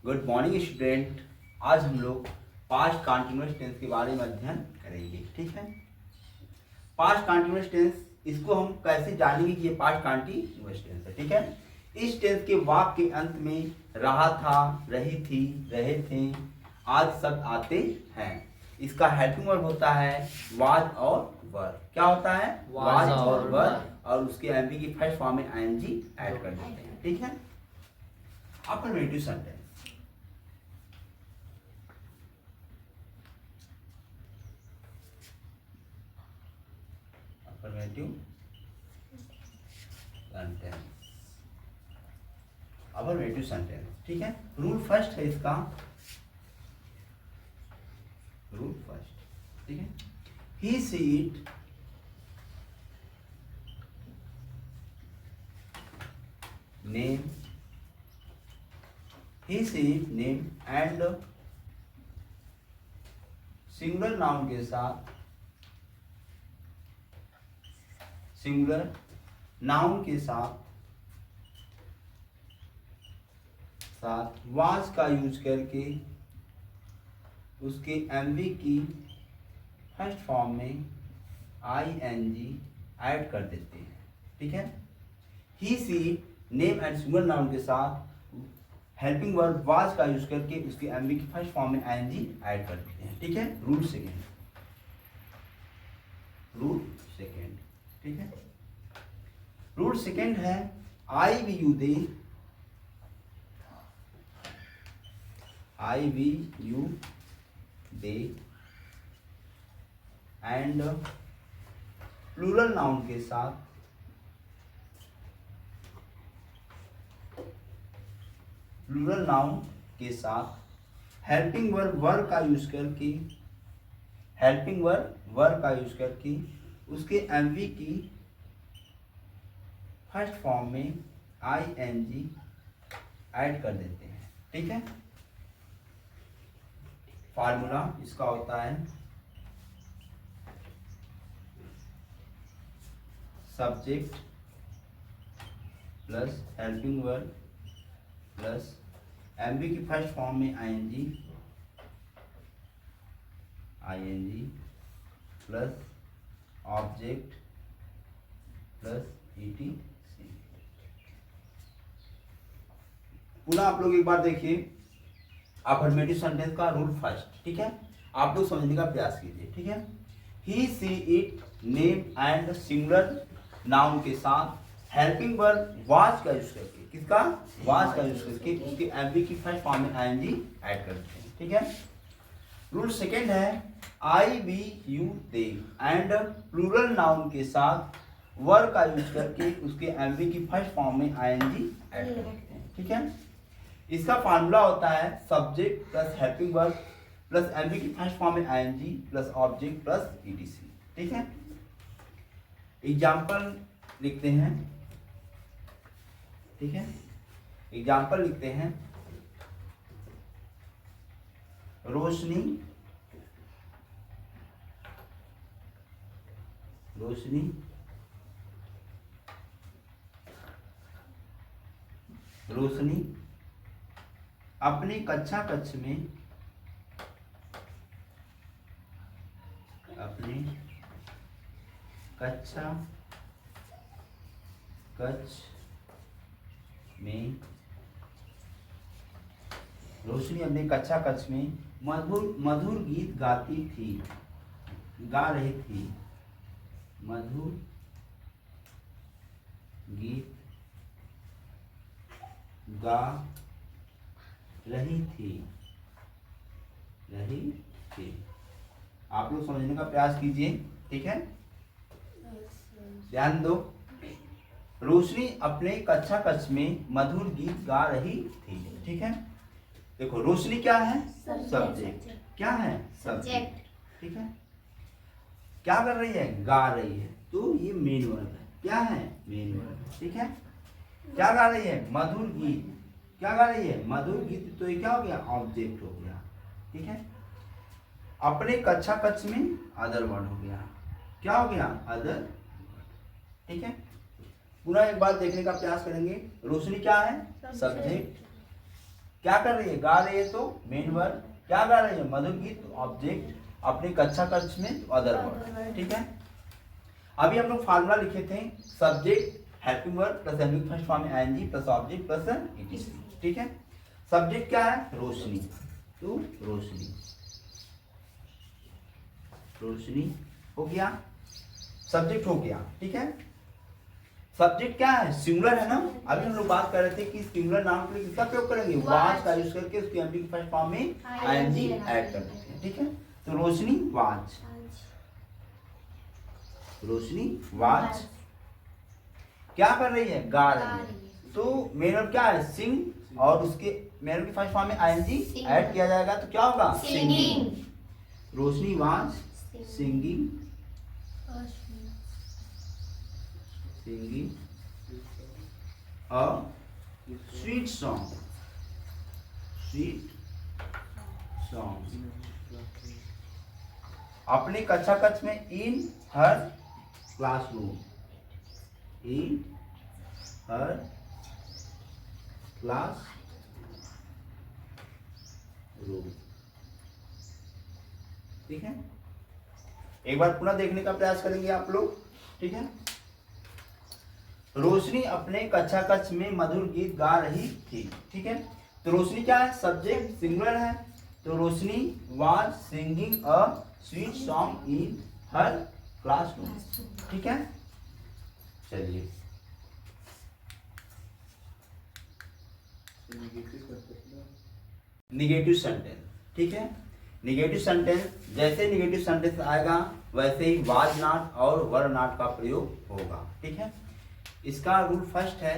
Good morning student. आज हम लोग पास्ट कंटीन्यूअस टेंस के बारे में अध्ययन करेंगे। ठीक है, पास्ट कंटीन्यूअस टेंस, इसको हम कैसे जानेंगे कि ये पास्ट कंटीन्यूअस टेंस है। ठीक है, इस टेंस के वाक्य के अंत में रहा था, रही थी, रहे थे आदि शब्द आते हैं। इसका हेल्पिंग वर्ब होता है वाज और वर। क्या होता है? वाज और वर, और उसके एमवी की फर्स्ट फॉर्म में आईएनजी ऐड कर देते हैं। ठीक है, affirmative sentence. Affirmative sentence, affirmative sentence. ठीक है, रूल फर्स्ट है इसका, रूल फर्स्ट। ठीक है, he she it name, he she it name and singular noun के साथ, सिंगुलर नाउन के साथ वाज का यूज करके उसके एमवी की फर्स्ट फॉर्म में आईएनजी ऐड कर देते हैं। ठीक है, he she name and singular noun के साथ हेल्पिंग वर्ब वाज का यूज करके उसके एमवी की फर्स्ट फॉर्म में आईएनजी ऐड कर देते हैं। ठीक है, रूल सेकेंड, रूल सेकेंड। ठीक है, रूल सेकेंड है I we you they, I we you they and plural noun के साथ, प्लूरल नाउन के साथ हेल्पिंग वर्ब वर का यूज करके, हेल्पिंग वर्ब वर का यूज करके उसके एमवी की फर्स्ट फॉर्म में आईएनजी ऐड कर देते हैं। ठीक है, फार्मूला इसका होता है subject plus helping verb plus MV की फर्स्ट फॉर्म में ING, ING plus object plus ETC. पुनः आप लोग एक बार देखिए अफर्मेटिव सेंटेंस का रूल फर्स्ट। ठीक है, आप लोग समझने का प्रयास कीजिए। ठीक है, he she it name and singular noun के साथ हेल्पिंग वर्ब वाज का यूज करके, किसका? वाज का यूज करके उसके एमवी की फर्स्ट फॉर्म में आईएनजी ऐड कर देते हैं। ठीक है, रूल सेकेंड है I we you they and plural noun के साथ वर का यूज करके उसके एमवी की फर्स्ट फॉर्म में आईएनजी ऐड कर देते हैं। ठीक है, इसका फार्मूला होता है subject plus helping verb plus MV की फर्स्ट फॉर्म में ING plus object plus ETC. ठीक है, एग्जाम्पल लिखते हैं। ठीक है, एग्जाम्पल लिखते हैं रोशनी, रोशनी रोशनी अपने कक्षा कक्ष में, अपने कक्षा कक्ष में, रोशनी अपने कक्षा कक्ष में मधुर मधुर गीत गाती थी, गा रही थी, मधुर गीत गा रही थी, रही थी। आप लोग समझने का प्रयास कीजिए। ठीक है, ध्यान दो, रोशनी अपने कक्षा कक्ष में मधुर गीत गा रही थी। ठीक है, देखो रोशनी क्या है? सब्जेक्ट। क्या है? सब्जेक्ट। ठीक है, क्या कर रही है? गा रही है, तो ये मेन वर्ब है। क्या है? Main verb. ठीक है, क्या गा रही है? मधुर गीत। क्या गा रही है? मधुर गीत, तो ये क्या हो गया? ऑब्जेक्ट हो गया। ठीक है, अपने कक्षा कक्ष में अदर वर्ड हो गया। क्या हो गया? अदर। ठीक है, पुनः एक बार देखने का प्रयास करेंगे। रोशनी क्या है? सब्जेक्ट। क्या कर रही है, गा रही है तो मेन वर्ब, क्या गा रही है, मधुर गीत, तो ऑब्जेक्ट, अपने कक्षा कक्ष में तो अदर वर्ड। ठीक है, अभी हम लोग फार्मूला लिखे थे, subject helping verb plus NV first form में ING plus object plus ETC. ठीक है, सब्जेक्ट क्या है, रोशनी, तो रोशनी, रोशनी हो गया, सब्जेक्ट हो गया। ठीक है, सब्जेक्ट क्या है, सिंगुलर है ना। अभी हम लोग बात कर रहे थे कि सिंगुलर नाउन के लिए किसका प्रयोग करेंगे, वाज का यूज करके उसके एमडी की फर्स्ट फॉर्म में आईएनजी ऐड कर देते हैं। ठीक है, तो रोशनी वाज, रोशनी वाज क्या कर रही है, गा रही है। तो मेन वर्ब क्या है, सिंग, और उसके मेन वर्ब की फर्स्ट फॉर्म में आईएनजी ऐड किया जाएगा तो क्या होगा, singing. Roshni was singing, singing a sweet song, sweet song अपने कक्षा कक्ष में, इन हर क्लासरूम, इन हर क्लास रूम। ठीक है, एक बार पुनः देखने का प्रयास करेंगे आप लोग। ठीक है, रोशनी अपने कक्षा कक्ष में मधुर गीत गा रही थी। ठीक है, तो रोशनी क्या है, सब्जेक्ट सिंगुलर है, तो Roshni was singing a sweet song in her classroom. ठीक है, चलिए निगेटिव सेंटेंस। ठीक है, निगेटिव सेंटेंस, जैसे निगेटिव सेंटेंस आएगा वैसे ही वाज नॉट और वर नॉट का प्रयोग होगा। ठीक है, इसका रूल फर्स्ट है,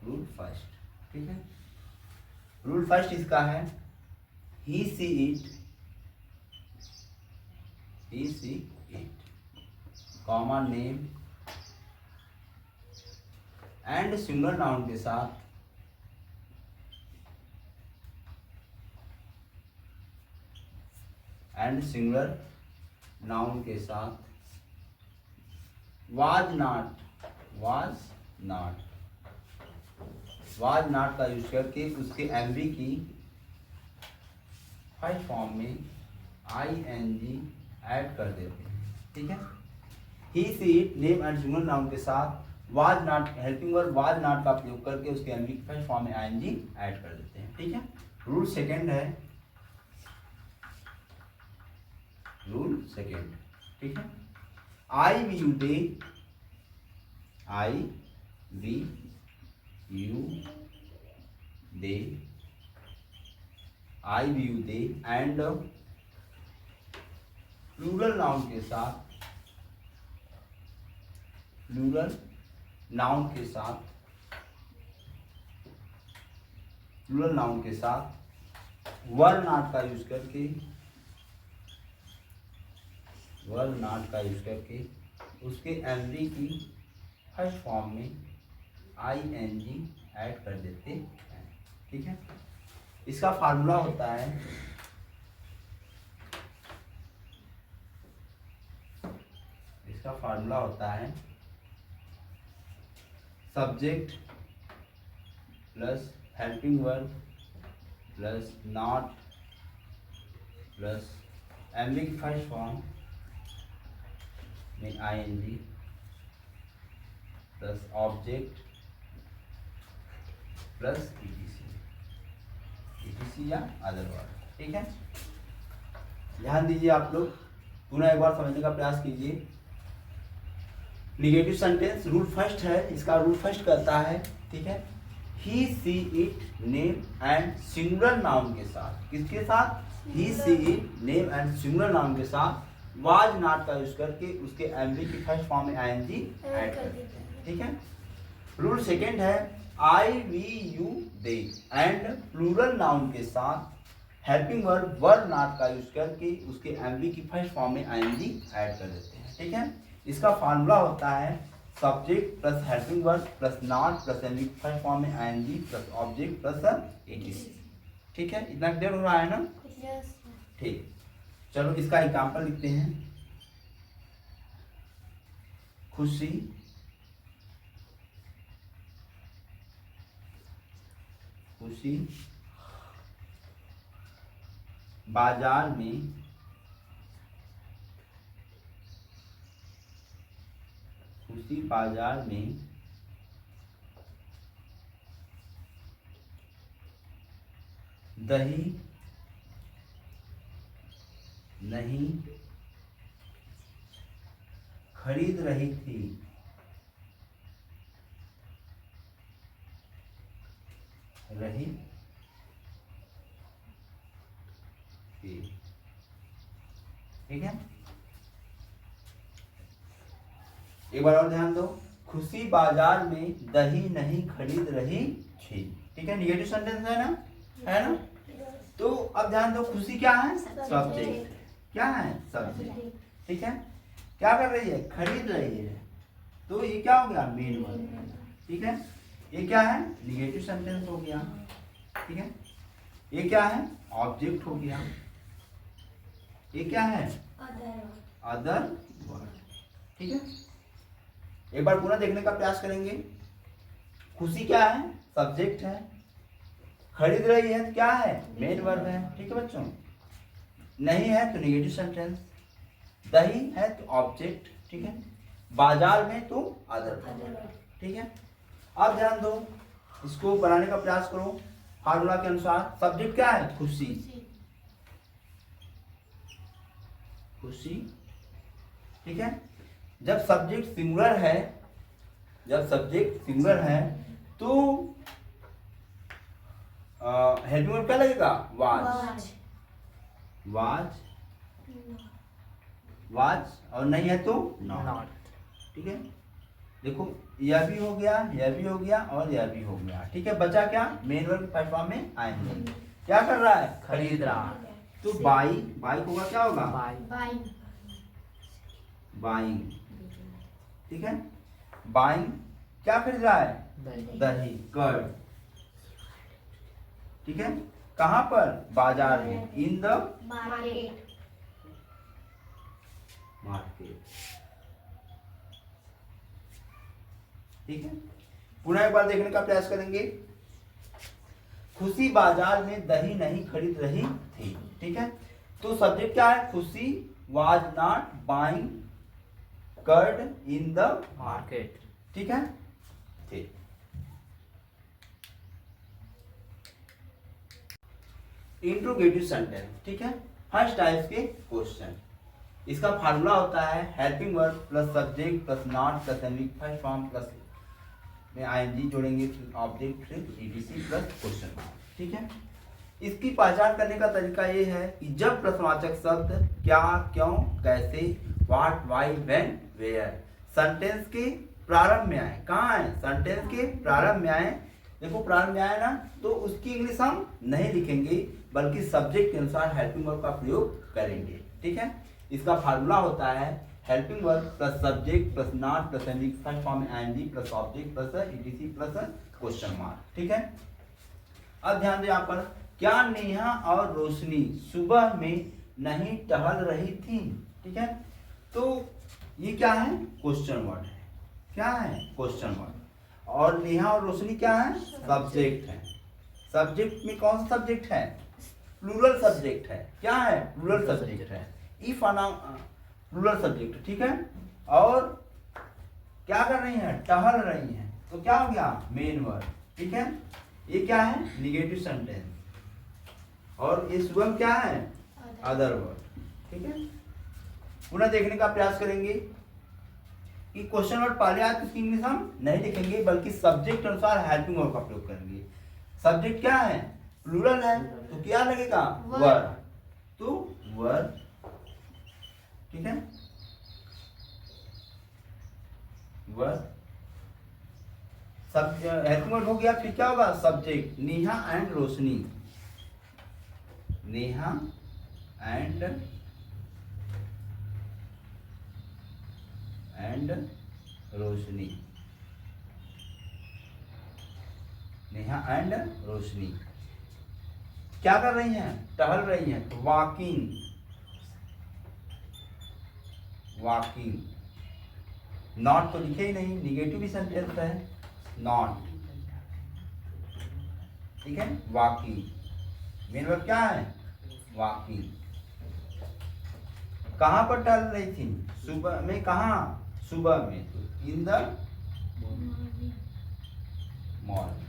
रूल फर्स्ट। ठीक है, रूल फर्स्ट इसका है, he she it, he she it, comma name and singular noun के साथ, एंड सिंगुलर नाउन के साथ, was not, was not, was not का यूज करके उसके एमवी की फर्स्ट फॉर्म में आईएनजी ऐड कर देते हैं। ठीक है, he she it name and singular noun के साथ was not helping verb was not का प्रयोग करके उसके एमवी की फर्स्ट फॉर्म में आईएनजी ऐड कर देते हैं। ठीक है, रूल सेकंड है, रूल सेकंड। ठीक है, I we you they, I we you they, I we you they and plural noun के साथ, प्लूरल नाउन के साथ, प्लूरल नाउन के साथ वर नॉट का यूज करके, वर नॉट का यूज करके उसके एमवी की फर्स्ट फॉर्म में आईएनजी ऐड कर देते हैं। ठीक है, इसका फार्मूला होता है, इसका फार्मूला होता है subject plus helping verb plus not plus MV की फर्स्ट फॉर्म में ING plus object plus ETC, ETC या अदर वर्ड। ठीक है, ध्यान दीजिए आप लोग, पुनः एक बार समझने का प्रयास कीजिए। निगेटिव सेंटेंस रूल फर्स्ट है, इसका रूल फर्स्ट कहता है, ठीक है, he she it name and singular noun के साथ, किसके साथ, he she it name and singular noun के साथ वाज नॉट का यूज करके उसके एमवी की फर्स्ट फॉर्म में आईएनजी ऐड कर देते हैं। ठीक है, रूल सेकंड है, I we you they and plural noun के साथ हेल्पिंग वर्ब वर नॉट का यूज करके उसके एमवी की फर्स्ट फॉर्म में आईएनजी ऐड कर देते हैं। ठीक है, इसका फार्मूला होता है subject plus helping verb plus not plus MV की फर्स्ट फॉर्म में ING plus object plus ETC. ठीक है, इतना क्लियर हो रहा है ना? ठीक, चलो इसका एग्जाम्पल लिखते हैं। खुशी खुशी बाजार में दही नहीं खरीद रही थी। ठीक है, एक बार और ध्यान दो। खुशी बाजार में दही नहीं खरीद रही थी। ठीक है, निगेटिव सेंटेंस है ना। तो अब ध्यान दो, खुशी क्या है? सब्जेक्ट। क्या है? सब्जेक्ट। ठीक है, क्या कर रही है? खरीद रही है, तो ये क्या हो गया? Main verb. ठीक है, ये क्या है? निगेटिव सेंटेंस हो गया। ठीक है, ये क्या है? ऑब्जेक्ट हो गया। ये क्या है? Other word. ठीक है, एक बार पुनः देखने का प्रयास करेंगे। खुशी क्या है? सब्जेक्ट है। खरीद रही है क्या है? मेन वर्ब है। ठीक है बच्चों, नहीं है तो निगेटिव सेंटेंस, दही है तो ऑब्जेक्ट। ठीक है, बाजार में तो अदर वर्ब। ठीक है, अब ध्यान दो, इसको बनाने का प्रयास करो फार्मूला के अनुसार। सब्जेक्ट क्या है? खुशी। ठीक है, जब सब्जेक्ट सिंगुलर है, तो हेल्पिंग वर्ब क्या लगेगा? वाज, और नहीं है तो नॉट। ठीक है, देखो यह भी हो गया, यह भी हो गया और यह भी हो गया। ठीक है, बचा क्या? मेन वर्ब फर्स्ट फॉर्म में आएंगे। क्या कर रहा है? खरीद रहा है। तो बाई होगा, क्या होगा? बाइंग। ठीक है, बाइंग क्या खरीद रहा है? दही, कर्ड। ठीक है, कहां पर? बाजार में, इन द मार्केट। ठीक है, पुनः एक बार देखने का प्रयास करेंगे। खुशी बाजार में दही नहीं खरीद रही थी। ठीक है, तो सब्जेक्ट क्या है? Khushi was not buying curd in the market. ठीक है, ठीक। Interrogative sentence. ठीक है, फर्स्ट टाइप के क्वेश्चन। इसका फार्मूला होता है helping verb plus subject plus not plus first form plus में आईएनजी जोड़ेंगे, ऑब्जेक्ट फिर ईटीसी प्लस क्वेश्चन मार्क। ठीक है, इसकी पहचान करने का तरीका ये है कि जब प्रश्नवाचक शब्द क्या, क्यों, कैसे, what, why, when, where sentence के प्रारंभ में आए। कहाँ आए? सेंटेंस के प्रारंभ में आए। देखो प्रारंभ में आए ना, तो उसकी इंग्लिश हम नहीं लिखेंगे, बल्कि सब्जेक्ट के अनुसार हेल्पिंग वर्ब का प्रयोग करेंगे। ठीक है, इसका फार्मूला होता है helping verb plus subject plus not plus first form में ING plus object plus ETC plus question mark. ठीक है, अब ध्यान दो यहाँ पर, क्या नेहा और रोशनी सुबह में नहीं टहल रही थी। ठीक है, तो ये क्या है? क्वेश्चन वर्ड है। क्या है? Question word. और नेहा और रोशनी क्या है? सब्जेक्ट है। सब्जेक्ट में कौन सा सब्जेक्ट है? प्लूरल सब्जेक्ट है। क्या है? प्लूरल सब्जेक्ट है। If plural subject. ठीक है, और क्या कर रही है? टहल रही है, तो क्या हो गया? Main word. ठीक है, ये क्या है? निगेटिव सेंटेंस, और ये सुबह क्या है? Other word. ठीक है, पुनः देखने का प्रयास करेंगे कि क्वेश्चन वर्ड पहले आए तो उसकी इंग्लिश हम नहीं लिखेंगे, बल्कि सब्जेक्ट अनुसार हेल्पिंग वर्ब का प्रयोग करेंगे। सब्जेक्ट क्या है? प्लूरल है, तो क्या लगेगा? वर्ड। तो वर्ड। ठीक है, वर्ड सब हेल्पिंग वर्ड हो गया। फिर क्या होगा? Subject. Neha and Roshni, Neha and Roshni, Neha and Roshni क्या कर रही हैं? टहल रही हैं। वॉकिंग, नॉट तो लिखे ही नहीं, निगेटिव सेंटेंस है। नॉट, ठीक है, वॉकिंग, मेन वर्ब क्या है, वॉकिंग। कहाँ पर टहल रही थी, सुबह में, कहाँ, सुबह में, इन द मॉर्निंग।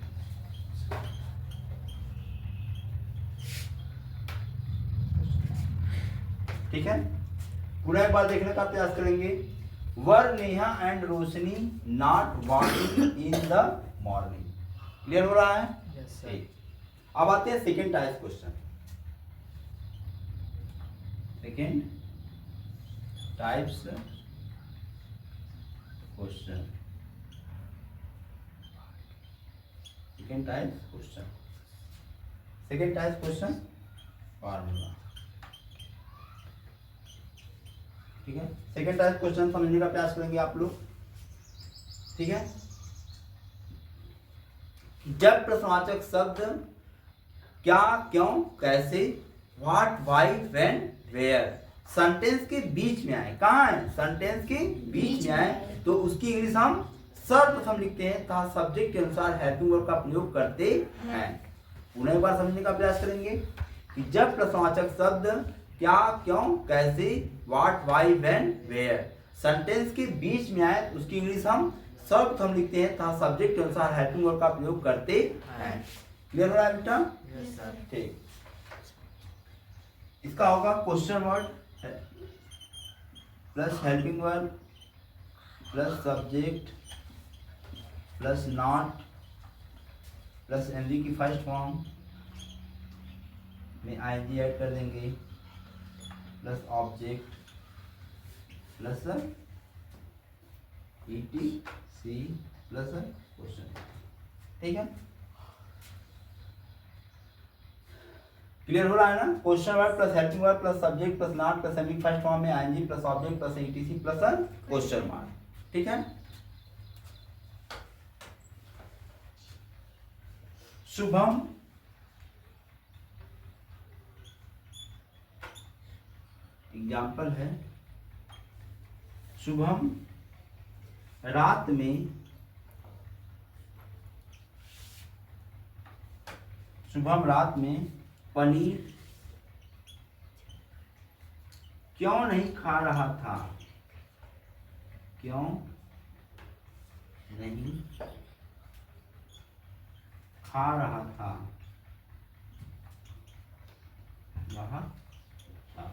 ठीक है, पूरा एक बार देखने का प्रयास करेंगे। Were Neha and Roshni not walking in the morning. Clear हो रहा है? Yes sir. ठीक, अब आते हैं second type question. Second types question, second type question, second type question formula. ठीक है, सेकेंड टाइप क्वेश्चन समझने का प्रयास करेंगे आप लोग। ठीक है, जब प्रश्नवाचक शब्द क्या, क्यों, कैसे, what, why, when, where sentence के बीच में आए, कहाँ है, सेंटेंस के बीच में आए, तो उसकी इंग्लिश हम सर्वप्रथम लिखते हैं तथा सब्जेक्ट के अनुसार हेल्पिंग वर्ब का प्रयोग करते हैं। पुनः एक बार समझने का प्रयास करेंगे कि जब प्रश्नवाचक शब्द क्या, क्यों, कैसे, what, why, when, where sentence के बीच में आए तो उसकी इंग्लिश हम सर्वप्रथम लिखते हैं तथा सब्जेक्ट के अनुसार हेल्पिंग वर्ब का प्रयोग करते हैं। क्लियर हो रहा है बेटा? Yes sir. ठीक, इसका होगा question word plus helping verb plus subject plus not plus NV की फर्स्ट फॉर्म में आईएनजी ऐड कर देंगे plus object plus ETC plus question. ठीक है, क्लियर हो रहा है ना? Question word plus helping verb plus subject plus not plus NV first form में ING plus object plus ETC plus question mark. ठीक है, शुभम एग्जाम्पल है, शुभम रात में, शुभम रात में पनीर क्यों नहीं खा रहा था, क्यों नहीं खा रहा था, वह था।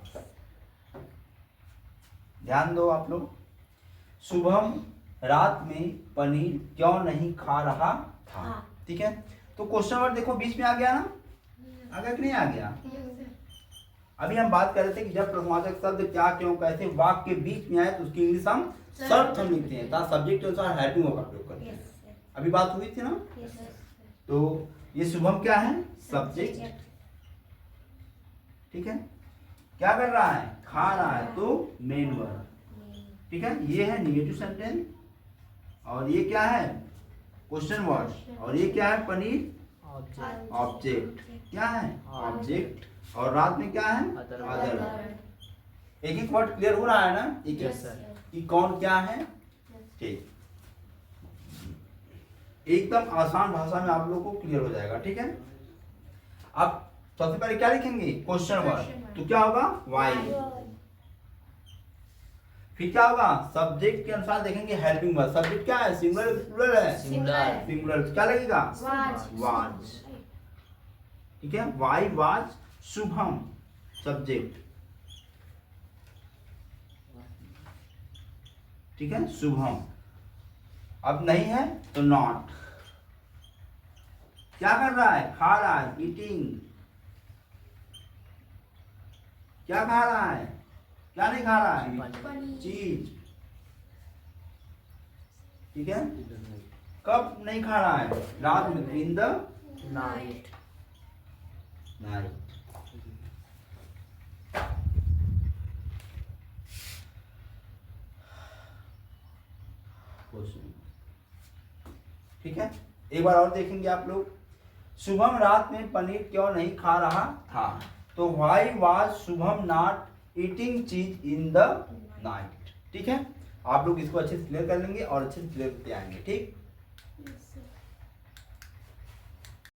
ध्यान दो आप लोग, शुभम रात में पनीर क्यों नहीं खा रहा था। ठीक है, तो क्वेश्चन वर्ड देखो बीच में आ गया ना, आ गया कि नहीं आ गया? अभी हम बात कर रहे थे कि जब प्रश्नवाचक शब्द क्या, क्यों, कैसे वाक्य के बीच में आए तो उसकी इंग्लिश हम सर्वप्रथम लिखते हैं तथा सब्जेक्ट के अनुसार हेल्पिंग वर्ब का प्रयोग करते हैं। अभी बात हुई थी ना? तो ये शुभम क्या है, सब्जेक्ट। ठीक है, क्या कर रहा है, खा रहा है, तो मेन वर्ब। ठीक है, ये है निगेटिव सेंटेंस और ये क्या है, क्वेश्चन वर्ड, और ये क्या है, पनीर ऑब्जेक्ट। क्या है, ऑब्जेक्ट, और रात में क्या है, अदर। एक एक वर्ड क्लियर हो रहा है ना? एक यस सर। कि कौन क्या है। ठीक, एकदम आसान भाषा में आप लोगों को क्लियर हो जाएगा। ठीक है, अब सबसे पहले क्या लिखेंगे, क्वेश्चन वर्ड, तो क्या होगा, वाई। फिर क्या होगा, सब्जेक्ट के अनुसार देखेंगे हेल्पिंग वर्ब। सब्जेक्ट क्या है, सिंगुलर प्लूरल है, सिंगुलर। सिंगुलर, क्या लगेगा, वाज। ठीक है, वाई वाज शुभम सब्जेक्ट। ठीक है, शुभम। अब नहीं है तो नॉट। क्या कर रहा है, खा रहा है, ईटिंग। क्या खा रहा है, क्या नहीं खा रहा है, चीज। ठीक है, कब नहीं खा रहा है, रात में, इन द नाइट। नाइट। ठीक है, एक बार और देखेंगे आप लोग, शुभम रात में पनीर क्यों नहीं खा रहा था, तो why was Shubham not eating चीज इन द नाइट। ठीक है, आप लोग इसको अच्छे से क्लियर कर लेंगे और अच्छे से क्लियर करते आएंगे। ठीक।